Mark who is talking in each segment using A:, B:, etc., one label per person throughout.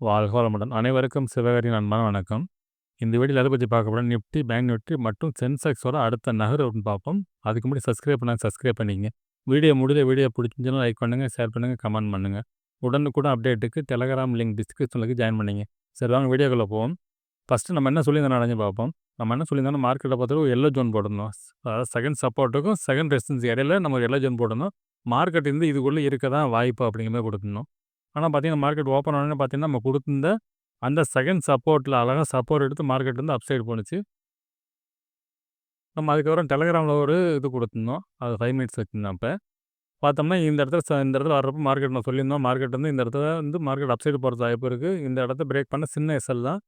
A: வாழ்க வளமுடன். அனைவருக்கும் சிவகரின் அன்பான வணக்கம். இந்த வீடியோல எத பத்தி பார்க்க போறோம், நிஃப்டி, பேங்க் நிஃப்டி மற்றும் சென்செக்ஸோட அடுத்த நகர்வு அப்படின்னு பார்ப்போம். அதுக்கு முன்னாடி சப்ஸ்கிரைப் பண்ணிக்கங்க. வீடியோ பிடிச்சிருந்துச்சுன்னா லைக் பண்ணுங்க, ஷேர் பண்ணுங்க, கமெண்ட் பண்ணுங்க. உடனுக்குடன் அப்டேட்டுக்கு டெலகிராம் லிங்க் டிஸ்கிரிப்ஷன்ல இருக்கு, ஜாயின் பண்ணிங்க. சரி வாங்க வீடியோக்குள்ள போவோம். ஃபர்ஸ்ட் நம்ம என்ன சொல்லியிருந்தோம் அடைஞ்சு பார்ப்போம். நம்ம என்ன சொல்லியிருந்தோம்னா மார்க்கெட்டை பொறுத்தவரை ஒரு எல்லோ ஜோன் போட்டிருந்தோம். அதாவது செகண்ட் சப்போர்ட்டுக்கும் செகண்ட் ரெசிஸ்டன்ஸ் இடையில நம்ம ஒரு எல்லோ ஜோன் போட்டிருந்தோம். மார்க்கெட் இதுக்குள்ளே இருக்க தான் வாய்ப்பு அப்படிங்கிற மாதிரி கொடுத்துருந்தோம். ஆனால் பார்த்தீங்கன்னா மார்க்கெட் ஓப்பன் ஆனோடனே பார்த்தீங்கன்னா நம்ம கொடுத்திருந்த அந்த செகண்ட் சப்போர்ட்டில் அழகாக சப்போர்ட் எடுத்து மார்க்கெட் அப்சைடு போணுச்சு. நம்ம அதுக்கப்புறம் டெலகிராமில் ஒரு இது கொடுத்துருந்தோம். அது 5 மினிட்ஸ் வச்சுருந்தோம். அப்போ பார்த்தோம்னா இந்த இடத்துல வர்றப்போ மார்க்கெட் நான் சொல்லியிருந்தோம். மார்க்கெட் இந்த இடத்துல மார்க்கெட் அப்சைடு போகிறது வாய்ப்பு இருக்குது. இந்த இடத்த பிரேக் பண்ண சின்ன எஸ்எல் தான்.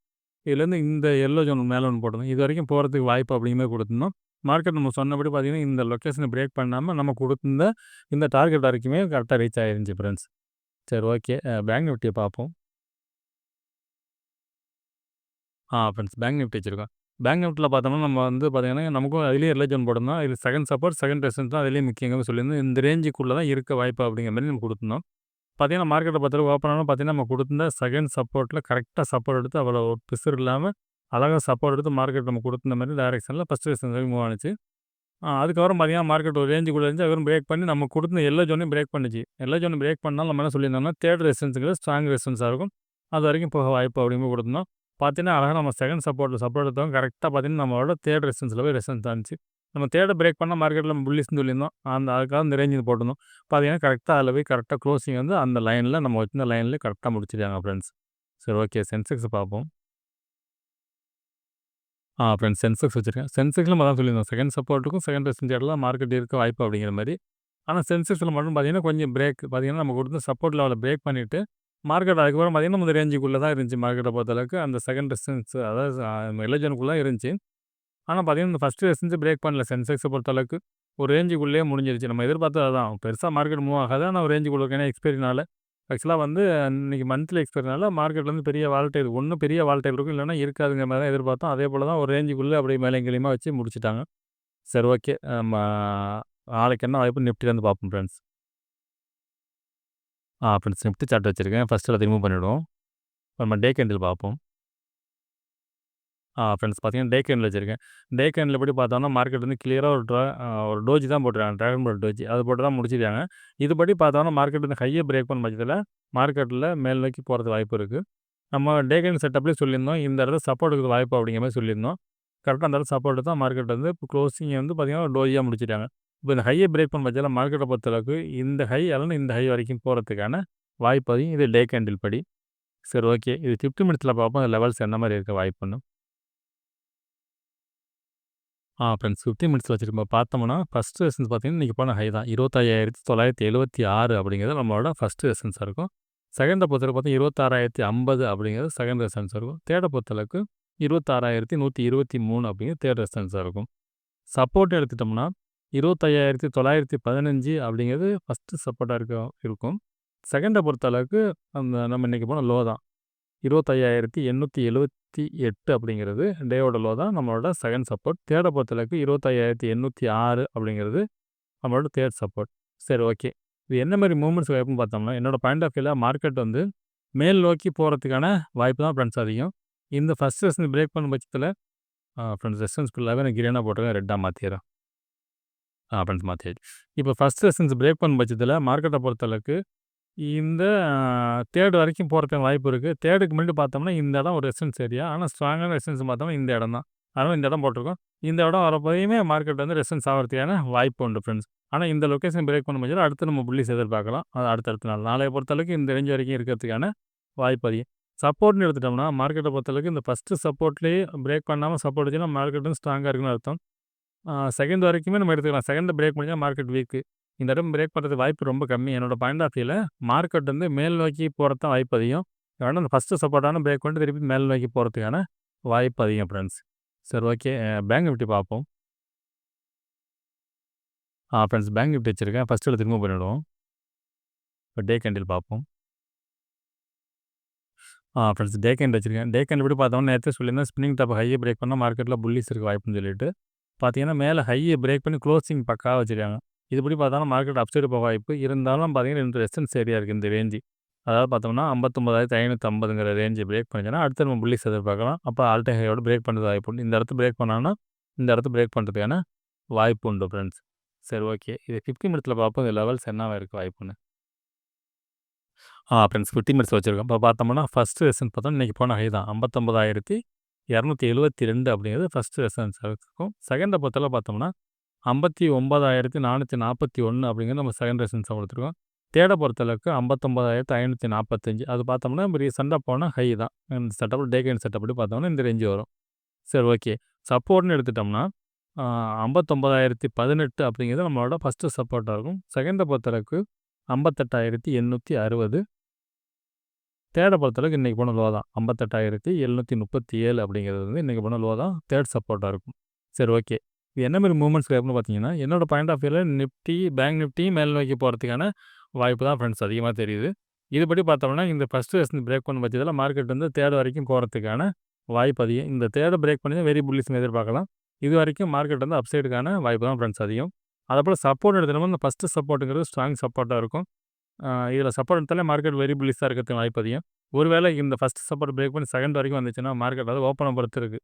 A: இதுலேருந்து இந்த எல்லோ ஜோன் மேலே ஒன்று போட்டிருந்தோம். இது வரைக்கும் போகிறதுக்கு வாய்ப்பு அப்படிங்கிற மாதிரி கொடுத்துருந்தோம். மார்க்கெட் நம்ம சொன்னபடி பார்த்தீங்கன்னா இந்த லொக்கேஷனை பிரேக் பண்ணாமல் நம்ம கொடுத்துருந்த இந்த டார்கெட் வரைக்குமே கரெக்டாக ரீச் ஆயிருந்துச்சு ஃப்ரெண்ட்ஸ். சரி ஓகே. பேங்க் நிஃப்டியை பார்ப்போம். ஃப்ரெண்ட்ஸ் பேங்க் நிஃப்டி வச்சிருக்கோம். பேங்க் நிஃப்டியில் பார்த்தோம்னா நம்ம பார்த்தீங்கன்னா நமக்கும் அதிலேயே ரிலேஜன் போட்டிருந்தோம். இது செகண்ட் சப்போர்ட், செகண்ட் ரெசிஸ்டன்ஸ் தான் அதிலேயே முக்கியமாக சொல்லியிருந்தோம். இந்த ரேஞ்சுக்குள்ளே தான் இருக்க வாய்ப்பு அப்படிங்கிற மாதிரி நம்ம கொடுத்துருந்தோம். பார்த்தீங்கன்னா மார்க்கெட்டை பொறுத்தவரை ஓப்பன் ஆனால் பார்த்தீங்கன்னா நம்ம கொடுத்துருந்த செகண்ட் சப்போர்ட்டில் கரெக்டாக சப்போர்ட் எடுத்து அவ்வளோ பிசுறு இல்லாமல் அழகாக சப்போர்ட் எடுத்து மார்க்கெட் நம்ம கொடுத்துருந்த மாதிரி டைரெக்ஷனில் ஃபஸ்ட் ரெசிஸ்டன்ஸ் வரைக்கும் மூவ் ஆனிச்சு. அதுக்கப்புறம் பார்த்தீங்கன்னா மார்க்கெட் ஒரு ரேஞ்சுக்குள்ளே இருந்துச்சு. அதுக்கப்புறம் பிரேக் பண்ணி நம்ம கொடுத்த எல்லா ஜோனையும் பிரேக் பண்ணிச்சு. எல்லா ஜோனையும் பிரேக் பண்ணாலும் நம்ம என்ன சொல்லியிருந்தோம்னா தேர்ட் ரெசிஸ்டன்ஸுங்கிறது ஸ்ட்ராங் ரெசிஸ்டன்ஸாக இருக்கும். அது வரைக்கும் போக வாய்ப்பு அப்படிங்கும்போது கொடுத்துருந்தோம். பார்த்தீங்கன்னா அழகாக நம்ம செகண்ட் சப்போர்ட் எடுத்தவங்க கரெக்டாக பார்த்தீங்கன்னா நம்மளோட தேர்ட் ரெசிஸ்டன்ஸில் போய் ரெசிஸ்டன்ஸ் ஆனிச்சு. நம்ம தேர்டை பிரேக் பண்ணால் மார்க்கெட்டில் நம்ம புல்லிஸ்ன்னு சொல்லியிருந்தோம். அதுக்காக இந்த ரேஞ்சில் போட்டிருந்தோம். பார்த்தீங்கன்னா கரெக்டாக அதில் போய் கரெக்டாக க்ளோசிங் அந்த லைனில் நம்ம வச்சிருந்த லைன்லேயே கரெக்டாக முடிச்சிட்டாங்க ஃப்ரெண்ட்ஸ். சரி ஓகே. சென்செக்ஸ் பார்ப்போம். ஃப்ரெண்ட்ஸ் சென்செக்ஸ் வச்சிருக்கேன். சென்செக்ஸில் நம்ம தான் சொல்லியிருந்தோம். செகண்ட் சப்போர்ட்டுக்கும் செகண்ட் ரெசிஸ்டன்ஸ் இடத்துல மார்க்கெட் இருக்க வாய்ப்பு அப்படிங்கிற மாதிரி. ஆனால் சென்செக்ஸில் மட்டும் பார்த்தீங்கன்னா கொஞ்சம் பார்த்தீங்கன்னா நம்ம கொடுத்த சப்போர்ட் லெவலில் பிரேக் பண்ணிவிட்டு மார்க்கெட் அதுக்கப்புறம் பார்த்தீங்கன்னா நம்ம ரேஞ்சுக்குள்ளே தான் இருந்துச்சு. மார்க்கெட்டை பொறுத்தளவுக்கு அந்த செகண்ட் ரெசிஸ்டன்ஸ் அதாவது எலஜனுக்குள்ளே தான் இருந்துச்சு. ஆனால் பார்த்தீங்கன்னா இந்த ஃபஸ்ட்டு ரெசிஸ்டன்ஸ் பிரேக் பண்ணல சென்செக்ஸை பொறுத்தளவுக்கு. ஒரு ரேஞ்சுக்குள்ளேயே முடிஞ்சிருச்சு. நம்ம எதிர்பார்த்தது அதான். பெருசாக மார்க்கெட் மூவ் ஆகாது. ஆனால் ஒரு ரேஞ்சுக்குள்ளே ஏன்னா எக்ஸ்பைரினால ஆக்சுவலாக இன்னைக்கு மந்த்லி எக்ஸ்பைரினால மார்க்கெட் பெரிய வாலட்டைல் ஒன்றும் பெரிய வாலட்டைல் இருக்கும், இல்லைன்னா இருக்காதுங்கிற மாதிரி தான் எதிர்பார்த்தோம். அதே போல் தான் ஒரு ரேஞ்சுக்குள்ளே அப்படியே மேலே கீழேயுமா வச்சு முடிச்சுட்டாங்க. சரி ஓகே. நம்ம நாளைக்கு என்ன வாய்ப்பு நிஃப்டிலேருந்து பார்ப்போம் ஃப்ரெண்ட்ஸ். ஃப்ரெண்ட்ஸ் நிஃப்டி சார்ட் வச்சுருக்கேன். ஃபஸ்ட்டு அதை ரிமூவ் பண்ணிவிடுவோம். நம்ம டே கேண்டில் பார்ப்போம். ஃப்ரெண்ட்ஸ் பார்த்தீங்கன்னா டே கேண்டில் வச்சிருக்கேன். டே கேண்டில் எப்படி பார்த்தோம்னா மார்க்கெட் கிளியராக ஒரு டோஜி தான் போட்டுருக்காங்க. டிராகன் பால் டோஜி அது போட்டு தான் முடிச்சிருக்காங்க. இதுபடி பார்த்தோம்னா மார்க்கெட் ஹையை பிரேக் பண்ண பட்சத்தில் மார்க்கெட்டில் மேல் நோக்கி போகிறது வாய்ப்பு இருக்குது. நம்ம டே கேண்டில் செட்டப்லேயே சொல்லியிருந்தோம். இந்த இடத்துல சப்போர்ட்டுக்கு வாய்ப்பு அப்படிங்கிற மாதிரி சொல்லியிருந்தோம். கரெக்டாக அந்த இடத்துல சப்போர்ட்டு தான் மார்க்கெட் இப்போ க்ளோசிங் பார்த்தீங்கன்னா ஒரு டோஜியாக முடிச்சிட்டாங்க. இப்போ இந்த ஹையை பிரேக் பண்ண பட்சத்தில் மார்க்கெட்டை பொறுத்தளவுக்கு இந்த ஹை அல்லது இந்த ஹை வரைக்கும் போகிறதுக்கான வாய்ப்பு அதிகம். இது டே கேண்டில் படி. சரி ஓகே. இது 50 மினிட்ஸில் பார்ப்போம் லெவல்ஸ் என்ன மாதிரி இருக்க வாய்ப்புன்னு. ஃப்ரெண்ட்ஸ் 15 மினிட்ஸ் வச்சிருக்கோம். பார்த்தோம்னா ஃபர்ஸ்ட் ரெசிஸ்டன்ஸ் பார்த்தீங்கன்னா இன்றைக்கி போன ஹை தான் 25,976 அப்படிங்கிறது நம்மளோட ஃபஸ்ட்டு ரெசிஸ்டன்ஸாக இருக்கும். செகண்டை பொறுத்தவரை பார்த்தா 26,050 அப்படிங்கிறது செகண்ட் ரெசிஸ்டன்ஸாக இருக்கும். தேர்டை பொறுத்தளவுக்கு 26,123 அப்படிங்கிறது தேர்ட் ரெசிஸ்டன்ஸாக இருக்கும். சப்போர்ட் எடுத்துட்டோம்னா 25,915 அப்படிங்கிறது ஃபஸ்ட்டு சப்போர்ட்டாக இருக்கும். செகண்டை பொறுத்தளவுக்கு நம்ம இன்றைக்கி போன லோ தான் 25,878 அப்படிங்கிறது டேவோட லோ தான் நம்மளோட செகண்ட் சப்போர்ட். தேர்டை பொறுத்தளவுக்கு 25,806 அப்படிங்கிறது நம்மளோட தேர்ட் சப்போர்ட். சரி ஓகே. இது என்ன மாதிரி மூவ்மெண்ட்ஸ் வாய்ப்புன்னு பார்த்தோம்னா என்னோட பாயிண்ட் ஆஃப் வியூவில் மார்க்கெட் மேல் நோக்கி போகிறதுக்கான வாய்ப்பு தான் ஃப்ரெண்ட்ஸ் அதிகம். இந்த ஃபஸ்ட் ரெசிஸ்டன்ஸ் பிரேக் பண்ண பட்சத்தில் ஃப்ரெண்ட்ஸ் ரெசிஸ்டன்ஸ் ஃபுல்லாகவே நான் கிரீனாக போட்டிருக்கேன், ரெட்டாக மாற்றிடுறேன். ஃப்ரெண்ட்ஸ் மாற்றியாச்சு. இப்போ ஃபஸ்ட் ரெசிஸ்டன்ஸ் பிரேக் பண்ண பட்சத்தில் மார்க்கெட்டை பொறுத்தளவுக்கு இந்த தேர்ட் வரைக்கும் போகிறதுக்கு வாய்ப்பு இருக்குது. தேர்டுக்கு முன்னாடி பார்த்தோம்னா இந்த இடம் ஒரு ரெசிஸ்டன்ஸ் ஏரியா. ஆனால் ஸ்ட்ராங்கான ரெசிஸ்டன்ஸ் பார்த்தோம்னா இந்த இடம் தான். அதனால் இந்த இடம் போட்டிருக்கோம். இந்த இடம் வரப்போயுமே மார்க்கெட் ரெசிஸ்டன்ஸ் ஆகிறதுக்கான வாய்ப்பு உண்டு ஃப்ரெண்ட்ஸ். ஆனால் இந்த லொக்கேஷன் பிரேக் பண்ண முடியாது. அடுத்து நம்ம புல்லிஸ் எதிர்பார்க்கலாம். அது அடுத்தடுத்த நாள். நாளைய பொறுத்தளவுக்கு இந்த ரேஞ்ச் வரைக்கும் இருக்கிறதுக்கான வாய்ப்பு அதிகம். சப்போர்ட்னு எடுத்துட்டோம்னா மார்க்கெட்டை பொறுத்தளவுக்கு இந்த ஃபஸ்ட்டு சப்போர்ட்லேயே பிரேக் பண்ணாமல் சப்போர்ட் வச்சுன்னா மார்க்கெட்டும் ஸ்ட்ராங்காக இருக்குன்னு அர்த்தம். செகண்ட் வரைக்குமே நம்ம எடுத்துக்கலாம். செகண்ட் பிரேக் பண்ணிச்சா மார்க்கெட் வீக்கு. இந்த இடம் பிரேக் பண்ணுறதுக்கு வாய்ப்பு ரொம்ப கம்மி. என்னோட பாயிண்ட் ஆஃப் வியூவில் மார்க்கெட் மேல் நோக்கி போகிறது தான் வாய்ப்பு அதிகம். வேணா அந்த ஃபஸ்ட்டு சப்போர்ட்டான பிரேக் பண்ணிட்டு திருப்பி மேல் நோக்கி போகிறதுக்கான வாய்ப்பு அதிகம் ஃப்ரெண்ட்ஸ். சரி ஓகே. பேங்க் நிஃப்டி பார்ப்போம். ஃப்ரெண்ட்ஸ் பேங்க் நிஃப்டி வச்சுருக்கேன். ஃபஸ்ட்டு எடுத்து ரிமூவ் பண்ணிவிடுவோம். இப்போ டே கேண்டில் பார்ப்போம். ஃப்ரெண்ட்ஸ் டே கேண்டில் வச்சுருக்கேன். டே கேண்டில் எப்படி பார்த்தோம்னா நேரத்தை சொல்லியிருந்தேன் ஸ்பின்னிங் டாப் ஹையை பிரேக் பண்ணால் மார்க்கெட்டில் புல்லிஸ் இருக்க வாய்ப்புன்னு சொல்லிட்டு பார்த்தீங்கன்னா மேலே ஹையை பிரேக் பண்ணி க்ளோசிங் பக்காவாக வச்சுருக்காங்க. இதுபடி பார்த்தோம்னா மார்க்கெட் அப்சைடு போக வாய்ப்பு இருந்தாலும் பார்த்தீங்கன்னா இந்த ரெசிஸ்டன்ஸ் ஏரியா இருக்குது இந்த ரேஞ்சு. அதாவது பார்த்தோம்னா 59,550ங்கிற ரேஞ்சு பிரேக் பண்ணிச்சுன்னா, அடுத்து நம்ம புல்லிஷ் எதிர்பார்க்கலாம். அப்போ ஆல் டைம் ஹையோட பிரேக் பண்ணுறது வாய்ப்பு உண்டு. இந்த இடத்த பிரேக் பண்ணாங்கன்னா, இந்த இடத்த பிரேக் பண்ணுறதுக்கான வாய்ப்பு உண்டு ஃப்ரெண்ட்ஸ். சரி ஓகே. இது 50 மினிட்ஸில பார்ப்போம். இது லெவல்ஸ் என்னவா இருக்க வாய்ப்புன்னு. ஃப்ரெண்ட்ஸ் 50 மினிட்ஸ் வச்சிருக்கோம். இப்போ பார்த்தோம்னா, ஃபர்ஸ்ட் ரெசிஸ்டன்ஸ் பார்த்தோம்னா, இன்னைக்கு போன ஹை தான். 59,272 அப்படிங்கிறது ஃபர்ஸ்ட் ரெசிஸ்டன்ஸா இருக்கும். செகண்ட பொறுத்தளவு பார்த்தோம்னா, 59,441 அப்படிங்கிறது நம்ம செகண்ட் ரெசிஸ்டன்ஸா கொடுத்துருக்கோம். தேர்ட பொறுத்தளவுக்கு 59,545 அது பார்த்தோம்னா, நம்ம ரீசெண்டா போன ஹை தான். இந்த செட்டப் டே கைன் செட்டப் படி பார்த்தோம்னா, இந்த ரேஞ்சு வரும். சரி ஓகே. சப்போர்ட்னு எடுத்துட்டோம்னா, 59,018 அப்படிங்கிறது நம்மளோட ஃபர்ஸ்ட்டு சப்போர்ட்டா இருக்கும். செகண்ட பொறுத்தளவுக்கு 58,860 தேர்ட பொறுத்தளவுக்கு இன்றைக்கி போன லோ தான். 58,737 அப்படிங்கிறது வந்து இன்றைக்கி போன லோ தான் தேர்ட் சப்போர்ட்டாக இருக்கும். சரி ஓகே. இது என்ன மாரி மூவ்மெண்ட்ஸ் கிடைக்கும்னு பார்த்தீங்கன்னா, என்னோட பாயிண்ட் ஆஃப் வியூவில் நிஃப்டி, பேங்க் நிஃப்டியும் மேல் நோக்கி போகிறதுக்கான வாய்ப்பு தான் ஃப்ரெண்ட்ஸ் அதிகமாக தெரியுது. இதுபடி பார்த்தோம்னா, இந்த ஃபஸ்ட்டு ரெசிஸ்டன்ஸ் பிரேக் பண்ண பட்சத்தில் மார்க்கெட் வந்து தேர்ட் வரைக்கும் போகிறதுக்கான வாய்ப்பு அதிகம். இந்த தேர்டை பிரேக் பண்ணி வெரி புல்லிஷ்னு எதிர்பார்க்கலாம். இது வரைக்கும் மார்க்கெட் வந்து அப்சைடுக்கான வாய்ப்பு தான் ஃப்ரெண்ட்ஸ் அதிகம். அதேபோல் சப்போர்ட் எடுத்தோம்னா, இந்த ஃபஸ்ட்டு சப்போர்ட்டுங்கிறது ஸ்ட்ராங் சப்போர்ட்டாக இருக்கும். இதில் சப்போர்ட் எடுத்தாலே மார்க்கெட் வெரி புல்லிஷாக இருக்கிறதுக்கு வாய்ப்பு அதிகம். ஒருவேளை இந்த ஃபஸ்ட் சப்போர்ட் பிரேக் பண்ணி செகண்ட் வரைக்கும் வந்துச்சுன்னா, மார்க்கெட் அதாவது ஓப்பனை பொறுத்து இருக்குது.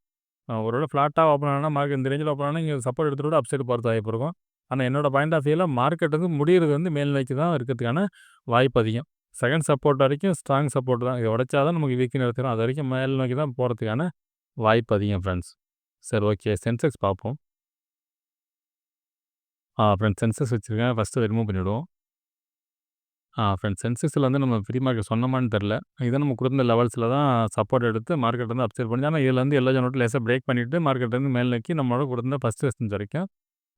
A: ஒருவேளை ஃப்ளாட்டாக ஓப்பன் ஆனால் மார்க்கெட் இந்த ரேஞ்சில் ஓப்பன் ஆனால் இங்கே சப்போர்ட் எடுத்துட்டு கூட அப்சைடு போகிறது வாய்ப்பு இருக்கும். ஆனால் என்னோட பாயிண்ட் ஆஃப் வியூவில் மார்க்கெட் வந்து முடிகிறது வந்து மேல் நோக்கி தான் இருக்கிறதுக்கான வாய்ப்பு அதிகம். செகண்ட் சப்போர்ட் வரைக்கும் ஸ்ட்ராங் சப்போர்ட் தான். இதை உடைச்சா தான் நமக்கு வீக்னு எடுத்துக்கிறோம். அது வரைக்கும் மேல் நோக்கி தான் போகிறதுக்கான வாய்ப்பு அதிகம் ஃப்ரெண்ட்ஸ். சரி ஓகே. சென்செக்ஸ் பார்ப்போம். ஃப்ரெண்ட்ஸ் சென்செக்ஸ் வச்சுருக்கேன். ஃபஸ்ட்டு ரிமூவ் பண்ணிவிடுவோம். ஃப்ரெண்ட்ஸ் சென்செக்ஸில் வந்து நம்ம ப்ரீ மார்க்கெட் சொன்னோமான்னு தெரில. இதை நம்ம கொடுத்த லெவல்ஸில் தான் சப்போர்ட் எடுத்து மார்க்கெட் வந்து அப்சைட் பண்ணி ஆனால் இதில் வந்து எல்லோ ஜோன் லேசாக பிரேக் பண்ணிவிட்டு மார்க்கெட் வந்து மேல் நோக்கி நம்மளோட கொடுத்த ஃபஸ்ட் ரெசிஸ்டன்ஸ் வரைக்கும்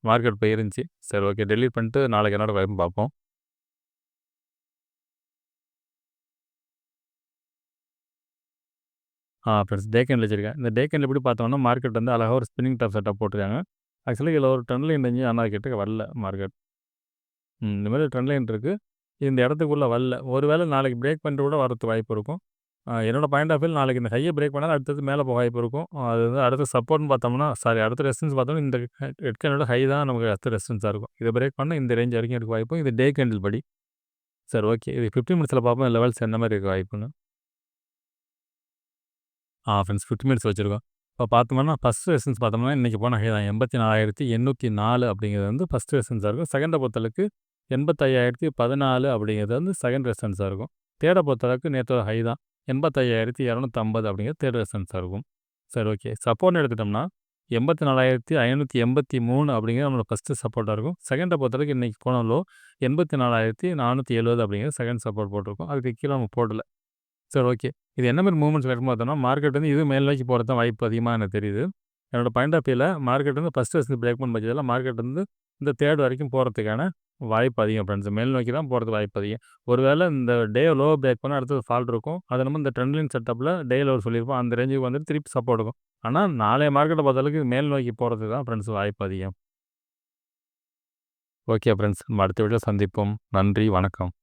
A: மார்க்கெட் போயிருந்துச்சு. சரி ஓகே. டெலீட் பண்ணிட்டு நாளைக்கு என்னோட வாய்ப்புன்னு பார்ப்போம். ஃப்ரெண்ட்ஸ் டே கேண்டில் வச்சிருக்கேன். இந்த டே கேண்டில் எப்படி பார்த்தோம்னா, மார்க்கெட் வந்து அழகாக ஒரு ஸ்பின்னிங் டாப் செட்டப் போட்டிருக்காங்க. ஆக்சுவலி இதில் ஒரு ட்ரெண்ட் லைன் இருந்துச்சு. ஆனால் கிட்டக்க வரல மார்க்கெட். இந்த மாதிரி ட்ரெண்ட் லைன் இருக்குது. இந்த இடத்துக்குள்ளே வரல. ஒருவேளை நாளைக்கு பிரேக் பண்ணிட்டு கூட வரதுக்கு வாய்ப்பு இருக்கும். என்னோட பாயிண்ட் ஆஃப் வியூ நாளைக்கு இந்த ஹையை பிரேக் பண்ணால் அடுத்தது மேலே போக வாய்ப்பு இருக்கும். அது வந்து அடுத்த சப்போர்ட்னு பார்த்தோம்னா அடுத்த ரெசிஸ்டன்ஸ் பார்த்தோம்னா இந்த ரெட் கேண்டலோட ஹை தான் நமக்கு அடுத்த ரெசிஸ்டன்ஸாக இருக்கும். இதை பிரேக் பண்ணால் இந்த ரேஞ்ச் வரைக்கும் இருக்க வாய்ப்பு. இது டே கேண்டில் படி. சரி ஓகே. இது 15 மினிட்ஸில் பார்ப்போம் லெவல்ஸ் என்ன மாதிரி இருக்க வாய்ப்புன்னு. ஃப்ரெண்ட்ஸ் 15 மினிட்ஸ் வச்சுருக்கோம். இப்போ பார்த்தோம்னா ஃபஸ்ட் ரெசிஸ்டன்ஸ் பார்த்தோம்னா இன்றைக்கி போன ஹை தான் 84,804 அப்படிங்கிறது வந்து ஃபஸ்ட் ரெசிஸ்டன்ஸாக இருக்கும். செகண்டை பொறுத்தளவுக்கு 85,014 அப்படிங்கிறது வந்து செகண்ட் ரெசிஸ்டன்ஸாக இருக்கும். தேர்டை பொறுத்தளவுக்கு நேற்றோட ஹை தான் 85,250 அப்படிங்கிறது தேர்ட் ரெசிஸ்டன்ஸாக இருக்கும். சரி ஓகே. சப்போர்ட்னு எடுத்துட்டோம்னா 84,583 அப்படிங்கிறது நம்மளோட ஃபஸ்ட்டு சப்போர்ட்டாக இருக்கும். செகண்டை பொறுத்தளவுக்கு இன்றைக்கி போன லோ 84,470 அப்படிங்கிறது செகண்ட் சப்போர்ட் போட்டிருக்கும். அதுக்கு கீழே நம்ம போடல. சரி ஓகே. இது என்ன மாரி மூவ்மெண்ட்ஸ் கிடைக்கும்னு பார்த்தோம்னா, மார்க்கெட் வந்து இது மேல் நோக்கி போகிறது தான் வாய்ப்பு அதிகமாக எனக்கு தெரியுது. என்னோட பாயிண்ட் ஆஃப் வியூவில் மார்க்கெட் வந்து ஃபஸ்ட் ரெசிஸ்டன்ஸ் பிரேக் பண்ண பட்சத்தில் மார்க்கெட் வந்து இந்த தேர்ட் வரைக்கும் போகிறதுக்கான வாய்ப்பு அதிகம் ஃப்ரெண்ட்ஸ். மேல் நோக்கி தான் போகிறதுக்கு வாய்ப்பு அதிகம். ஒருவேளை இந்த டே லோ பிரேக் பண்ணால் அடுத்தது ஃபால்ட் இருக்கும். அது நம்ம இந்த ட்ரெண்ட் லைன் செட்டப்பில் டே லோ சொல்லியிருப்போம். அந்த ரேஞ்சுக்கு வந்துட்டு திருப்பி சப்போர்ட் இருக்கும். ஆனால் நாளைய மார்க்கெட்டை பொறுத்தளவுக்கு மேல் நோக்கி போகிறதுக்கு தான் ஃப்ரெண்ட்ஸ் வாய்ப்பு அதிகம். Okay friends. நம்ம அடுத்த வீடியோவில் சந்திப்போம். நன்றி, வணக்கம்.